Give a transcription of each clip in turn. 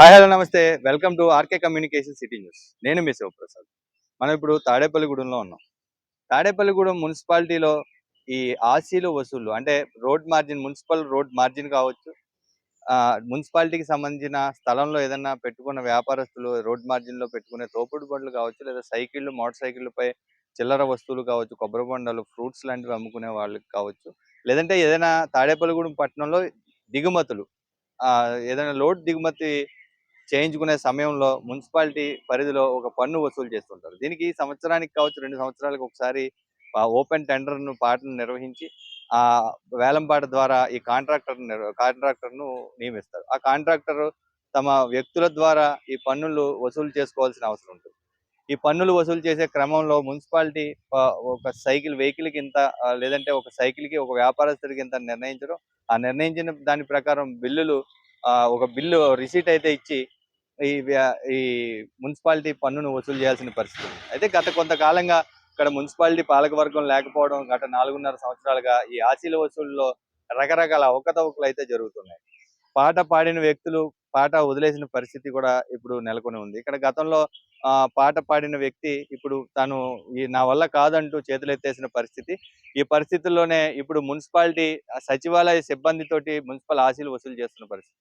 Hi hello నమస్తే. Welcome to RK communication city news. నేను మీ శివప్రసాద్. మనం ఇప్పుడు తాడేపల్లిగూడెంలో ఉన్నాం. తాడేపల్లిగూడెం మున్సిపాలిటీలో ఈ ఆర్సీలు వసూళ్లు అంటే మున్సిపల్ రోడ్ మార్జిన్ కావచ్చు, మున్సిపాలిటీకి సంబంధించిన స్థలంలో ఏదన్నా పెట్టుకున్న వ్యాపారస్తులు రోడ్ మార్జిన్‌లో పెట్టుకునే తోపుడు బండ్లు కావచ్చు, లేదా సైకిళ్ళు, మోటార్ సైకిళ్ళపై చిల్లర వస్తువులు కావచ్చు, కొబ్బరి బొండాలు, ఫ్రూట్స్ లాంటివి అమ్ముకునే వాళ్ళకి కావచ్చు, లేదంటే ఏదైనా తాడేపల్లిగూడెం పట్టణంలో దిగుమతులు ఏదైనా లోడ్ దిగుమతి చేయించుకునే సమయంలో మున్సిపాలిటీ పరిధిలో ఒక పన్ను వసూలు చేస్తుంటారు. దీనికి సంవత్సరానికి కావచ్చు, 2 సంవత్సరాలకు ఒకసారి ఓపెన్ టెండర్‌ను పాటను నిర్వహించి వేలంపాట ద్వారా ఈ కాంట్రాక్టర్‌ను నియమిస్తారు. ఆ కాంట్రాక్టర్ తమ వ్యక్తుల ద్వారా ఈ పన్నులు వసూలు చేసుకోవాల్సిన అవసరం ఉంటుంది. ఈ పన్నులు వసూలు చేసే క్రమంలో మున్సిపాలిటీ ఒక వెహికల్‌కి ఇంత, లేదంటే ఒక సైకిల్‌కి ఒక వ్యాపారస్తుడికి ఇంత నిర్ణయించడం. ఆ నిర్ణయించిన దాని ప్రకారం ఒక బిల్లు రిసీట్ అయితే ఇచ్చి ఈ వ్యా ఈ మున్సిపాలిటీ పన్నును వసూలు చేయాల్సిన పరిస్థితి ఉంది. అయితే గత కొంతకాలంగా ఇక్కడ మున్సిపాలిటీ పాలకవర్గం లేకపోవడం, గత 4.5 సంవత్సరాలుగా ఈ ఆశీల వసూలులో రకరకాల అవకతవకలు అయితే జరుగుతున్నాయి. పాట పాడిన వ్యక్తులు పాట వదిలేసిన పరిస్థితి కూడా ఇప్పుడు నెలకొని ఉంది. ఇక్కడ గతంలో పాట పాడిన వ్యక్తి ఇప్పుడు తను నా వల్ల కాదంటూ చేతులెత్తేసిన పరిస్థితి. ఈ పరిస్థితుల్లోనే ఇప్పుడు మున్సిపాలిటీ సచివాలయ సిబ్బందితోటి మున్సిపల్ ఆశీలు వసూలు చేస్తున్న పరిస్థితి.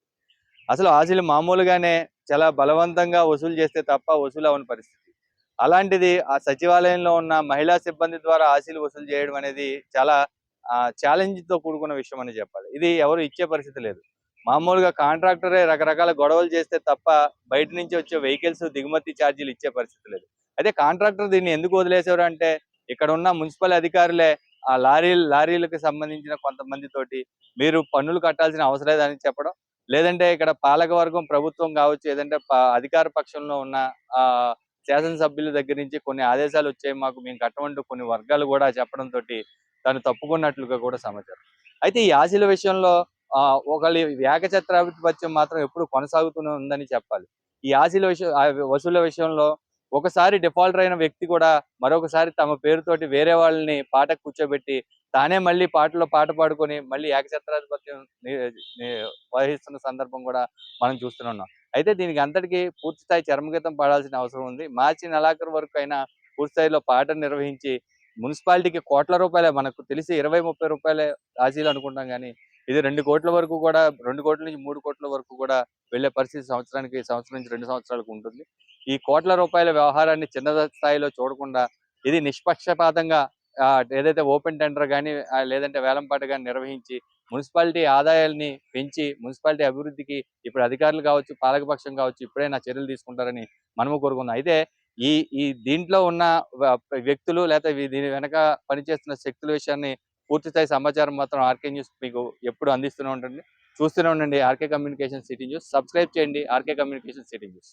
అసలు ఆశీలు మామూలుగానే చాలా బలవంతంగా వసూలు చేస్తే తప్ప వసూలు అవ్వని పరిస్థితి. అలాంటిది ఆ సచివాలయంలో ఉన్న మహిళా సిబ్బంది ద్వారా ఆశీలు వసూలు చేయడం అనేది చాలా ఛాలెంజ్‌తో కూడుకున్న విషయం అని చెప్పాలి. ఇది ఎవరు ఇచ్చే పరిస్థితి లేదు. మామూలుగా కాంట్రాక్టరే రకరకాల గొడవలు చేస్తే తప్ప బయట నుంచి వచ్చే వెహికల్స్ దిగుమతి ఛార్జీలు ఇచ్చే పరిస్థితి లేదు. అయితే కాంట్రాక్టర్ దీన్ని ఎందుకు వదిలేసారు అంటే, ఇక్కడ ఉన్న మున్సిపల్ అధికారులే ఆ లారీలకు సంబంధించిన కొంతమందితోటి మీరు పన్నులు కట్టాల్సిన అవసరం లేదని చెప్పడం, లేదంటే ఇక్కడ పాలకవర్గం ప్రభుత్వం కావచ్చు, ఏదంటే అధికార పక్షంలో ఉన్న శాసనసభ్యుల దగ్గర నుంచి కొన్ని ఆదేశాలు వచ్చాయి, మాకు మేము కట్టమంటూ కొన్ని వర్గాలు కూడా చెప్పడంతో తను తప్పుకున్నట్లుగా కూడా సమాచారం. అయితే ఈ ఆశీల విషయంలో ఒకళ్ళ ఏకఛత్రాధిపత్యం మాత్రం ఎప్పుడు కొనసాగుతూనే ఉందని చెప్పాలి. ఈ ఆశీల వసూళ్ల విషయంలో ఒకసారి డిఫాల్టర్ అయిన వ్యక్తి కూడా మరొకసారి తమ పేరుతోటి వేరే వాళ్ళని పాటకు కూర్చోబెట్టి తానే మళ్ళీ పాటలో పాట పాడుకొని మళ్ళీ ఏకఛత్రాధిపత్యం వహిస్తున్న సందర్భం కూడా మనం చూస్తున్నాం. అయితే దీనికి అంతటికీ పూర్తి స్థాయి చరమగీతం పాడాల్సిన అవసరం ఉంది. మార్చి నెలాఖరు వరకు అయినా పూర్తి స్థాయిలో పాట నిర్వహించి మున్సిపాలిటీకి కోట్ల రూపాయలే, మనకు తెలిసి 20-30 రూపాయలే ఆశీలు అనుకుంటాం కానీ ఇది 2 కోట్ల వరకు కూడా, 2 కోట్ల నుంచి 3 కోట్ల వరకు కూడా వెళ్లే పరిస్థితి సంవత్సరం నుంచి 2 సంవత్సరాలకు ఉంటుంది. ఈ కోట్ల రూపాయల వ్యవహారాన్ని చిన్న స్థాయిలో చూడకుండా ఇది నిష్పక్షపాతంగా ఏదైతే ఓపెన్ టెండర్ కానీ లేదంటే వేలంపాట కానీ నిర్వహించి మున్సిపాలిటీ ఆదాయాల్ని పెంచి మున్సిపాలిటీ అభివృద్ధికి ఇప్పుడు అధికారులు కావచ్చు, పాలకపక్షం కావచ్చు ఇప్పుడైనా చర్యలు తీసుకుంటారని మనము కోరుకుందాం. అయితే ఈ ఈ దీంట్లో ఉన్న వ్యక్తులు లేకపోతే దీని వెనక పనిచేస్తున్న శక్తుల విషయాన్ని పూర్తి స్థాయి సమాచారం మాత్రం ఆర్కే న్యూస్ మీకు ఎప్పుడు అందిస్తూనే ఉంటుంది. చూస్తూనే ఉండండి RK communication city news. Subscribe చేయండి ఆర్కే కమ్యూనికేషన్ సిటీ న్యూస్.